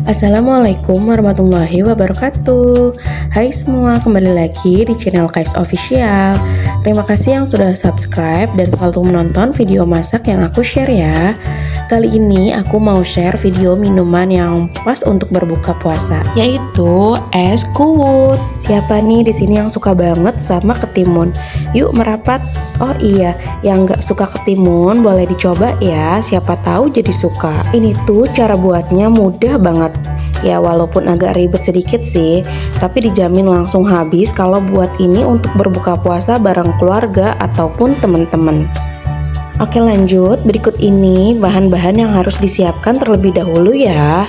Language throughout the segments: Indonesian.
Assalamualaikum warahmatullahi wabarakatuh. Hai semua, kembali lagi di channel Kais Official. Terima kasih yang sudah subscribe dan selalu menonton video masak yang aku share ya. Kali ini aku mau share video minuman yang pas untuk berbuka puasa, yaitu es kuwut. Siapa nih di sini yang suka banget sama ketimun? Yuk merapat. Oh iya, yang nggak suka ketimun boleh dicoba ya, siapa tahu jadi suka. Ini tuh cara buatnya mudah banget. Ya walaupun agak ribet sedikit sih, tapi dijamin langsung habis kalau buat ini untuk berbuka puasa bareng keluarga ataupun teman-teman. Oke lanjut, berikut ini bahan-bahan yang harus disiapkan terlebih dahulu ya.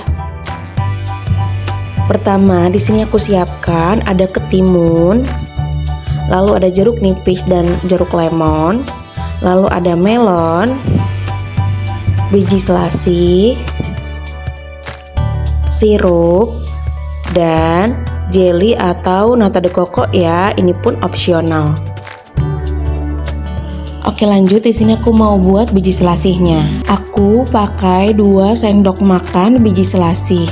Pertama, di sini aku siapkan ada ketimun, lalu ada jeruk nipis dan jeruk lemon, lalu ada melon, biji selasi, sirup, dan jelly atau nata de coco ya, ini pun opsional. Oke lanjut, di sini aku mau buat biji selasihnya. Aku pakai 2 sendok makan biji selasih.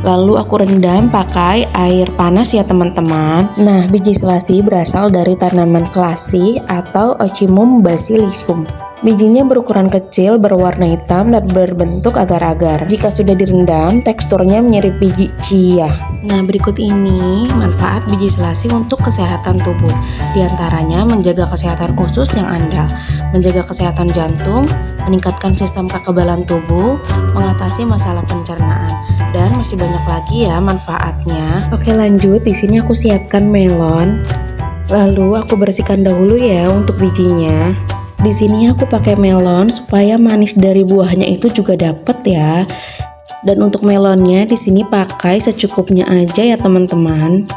Lalu aku rendam pakai air panas ya teman-teman. Nah, biji selasih berasal dari tanaman selasih atau Ocimum basilicum. Bijinya berukuran kecil, berwarna hitam dan berbentuk agar-agar. Jika sudah direndam, teksturnya mirip biji chia. Nah, berikut ini manfaat biji selasih untuk kesehatan tubuh. Di antaranya menjaga kesehatan usus yang andal, menjaga kesehatan jantung, meningkatkan sistem kekebalan tubuh, mengatasi masalah pencernaan, dan masih banyak lagi ya manfaatnya. Oke lanjut, di sini aku siapkan melon. Lalu aku bersihkan dahulu ya untuk bijinya. Di sini aku pakai melon supaya manis dari buahnya itu juga dapet ya. Dan untuk melonnya di sini pakai secukupnya aja ya teman-teman.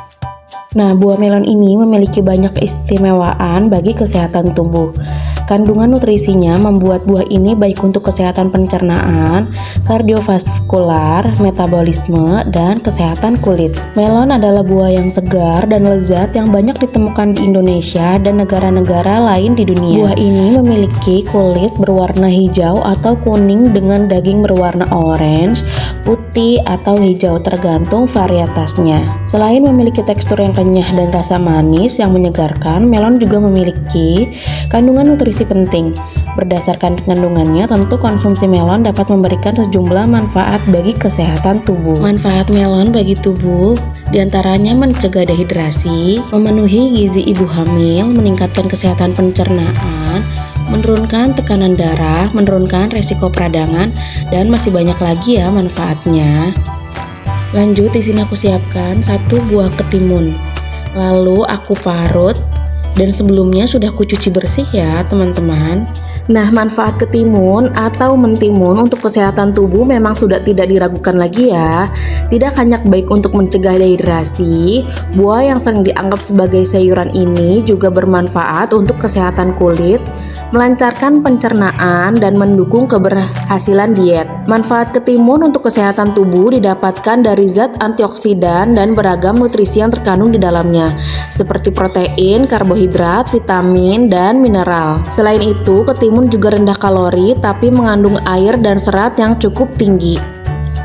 Nah, buah melon ini memiliki banyak keistimewaan bagi kesehatan tubuh. Kandungan nutrisinya membuat buah ini baik untuk kesehatan pencernaan, kardiovaskular, metabolisme, dan kesehatan kulit. Melon adalah buah yang segar dan lezat yang banyak ditemukan di Indonesia dan negara-negara lain di dunia. Buah ini memiliki kulit berwarna hijau atau kuning dengan daging berwarna orange, putih, atau hijau tergantung varietasnya. Selain memiliki tekstur yang kenyah dan rasa manis yang menyegarkan, melon juga memiliki kandungan nutrisi penting. Berdasarkan kandungannya, tentu konsumsi melon dapat memberikan sejumlah manfaat bagi kesehatan tubuh. Manfaat melon bagi tubuh diantaranya mencegah dehidrasi, memenuhi gizi ibu hamil, meningkatkan kesehatan pencernaan, menurunkan tekanan darah, menurunkan resiko peradangan, dan masih banyak lagi ya manfaatnya. Lanjut, di sini aku siapkan 1 buah ketimun. Lalu aku parut dan sebelumnya sudah kucuci bersih ya teman-teman. Nah, manfaat ketimun atau mentimun untuk kesehatan tubuh memang sudah tidak diragukan lagi ya. Tidak hanya baik untuk mencegah dehidrasi, buah yang sering dianggap sebagai sayuran ini juga bermanfaat untuk kesehatan kulit, melancarkan pencernaan, dan mendukung keberhasilan diet. Manfaat ketimun untuk kesehatan tubuh didapatkan dari zat antioksidan dan beragam nutrisi yang terkandung di dalamnya, seperti protein, karbohidrat, vitamin, dan mineral. Selain itu, ketimun juga rendah kalori tapi mengandung air dan serat yang cukup tinggi.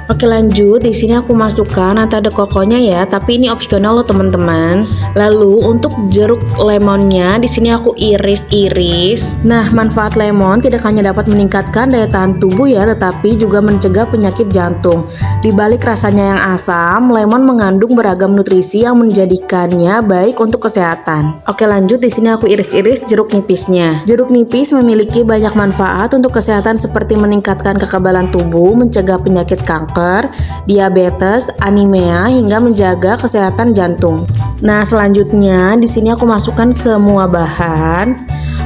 Oke lanjut, di sini aku masukkan nata de coco-nya ya, tapi ini opsional loh teman-teman. Lalu untuk jeruk lemonnya di sini aku iris-iris. Nah, manfaat lemon tidak hanya dapat meningkatkan daya tahan tubuh ya, tetapi juga mencegah penyakit jantung. Di balik rasanya yang asam, lemon mengandung beragam nutrisi yang menjadikannya baik untuk kesehatan. Oke lanjut, di sini aku iris-iris jeruk nipisnya. Jeruk nipis memiliki banyak manfaat untuk kesehatan seperti meningkatkan kekebalan tubuh, mencegah penyakit kanker, diabetes, anemia, hingga menjaga kesehatan jantung. Nah, selanjutnya di sini aku masukkan semua bahan.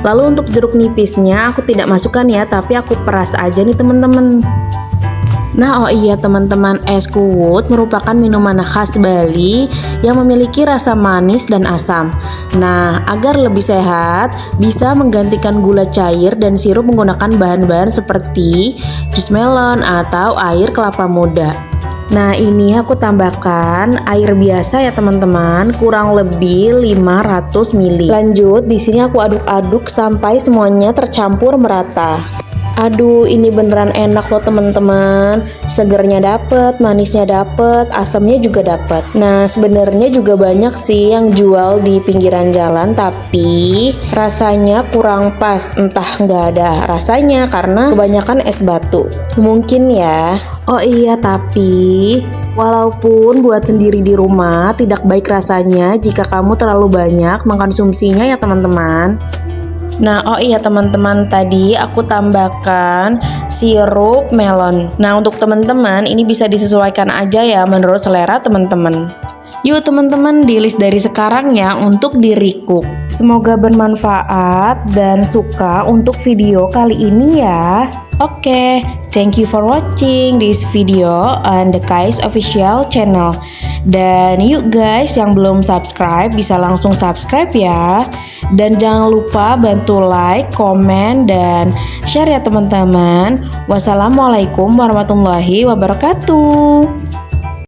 Lalu untuk jeruk nipisnya aku tidak masukkan ya, tapi aku peras aja nih teman-teman. Nah, oh iya teman-teman, es kuwut merupakan minuman khas Bali yang memiliki rasa manis dan asam. Nah, agar lebih sehat, bisa menggantikan gula cair dan sirup menggunakan bahan-bahan seperti jus melon atau air kelapa muda. Nah, ini aku tambahkan air biasa ya teman-teman, kurang lebih 500 ml. Lanjut, di sini aku aduk-aduk sampai semuanya tercampur merata. Aduh, ini beneran enak loh teman-teman. Segernya dapet, manisnya dapet, asamnya juga dapet. Nah, sebenarnya juga banyak sih yang jual di pinggiran jalan, tapi rasanya kurang pas. Entah nggak ada rasanya karena kebanyakan es batu. Mungkin ya. Oh iya, tapi walaupun buat sendiri di rumah tidak baik rasanya jika kamu terlalu banyak mengkonsumsinya ya teman-teman. Nah, oh iya teman-teman, tadi aku tambahkan sirup melon. Nah, untuk teman-teman ini bisa disesuaikan aja ya menurut selera teman-teman. Yuk teman-teman, di list dari sekarang ya untuk diriku. Semoga bermanfaat dan suka untuk video kali ini ya. Oke, thank you for watching this video on the Kais Official Channel. Dan yuk guys yang belum subscribe bisa langsung subscribe ya. Dan jangan lupa bantu like, komen, dan share ya teman-teman. Wassalamualaikum warahmatullahi wabarakatuh.